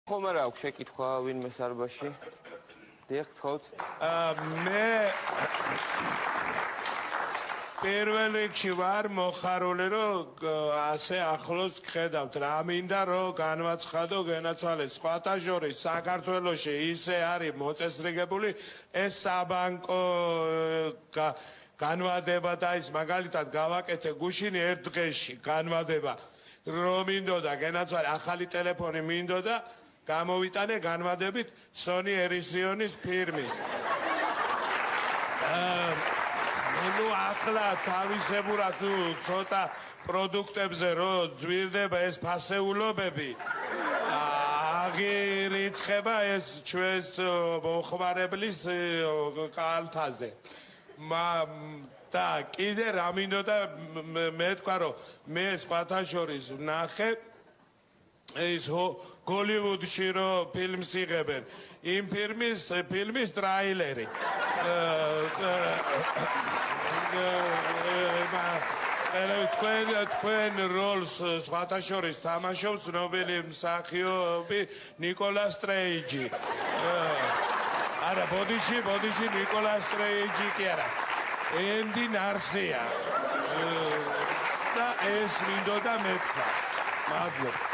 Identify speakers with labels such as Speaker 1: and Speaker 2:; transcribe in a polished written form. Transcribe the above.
Speaker 1: ხომ არა აქვს შეკითხვა ვინმე სარბაში? დიახ, თხოვთ.
Speaker 2: მე პირველ რიგში ვარ მოხარული, რომ ასე ახლოს გხედავთ. რა მინდა რომ განვაცხადო, გენაცვალეთ. სხვათა შორის საქართველოში ისე არის მოწესრიგებული ეს საბანკო განვადება და ის მაგალითად გავაკეთე გუშინი ერთ დღეში განვადება. რომ მინდოდა გენაცვალე ახალი ტელეფონი მინდოდა გამოვიტანე განვადებით Sony Ericsson-ის ფირმის. ნუ ახლა თავისებურად ცოტა პროდუქტებზე რომ ძვირდება ეს ფასეულობები აღირიცხება ეს ჩვენს მოხმარებლის კალთაზე. და კიდე რა მინდოდა მე თქვა რომ მე სხვათა შორის ვნახე ის გოლივუდში რომ ფილმს იღებენ იმ ფილმის ტრაილერი თქვენ როლს სხვათა შორის თამაშობს ცნობილი მსახიობი ნიკოლას სტრეიჯი არა ბოდიში ნიკოლას სტრეიჯი კი არა ენდი ნარსია და ეს მინდოდა მეთქვა მადლობა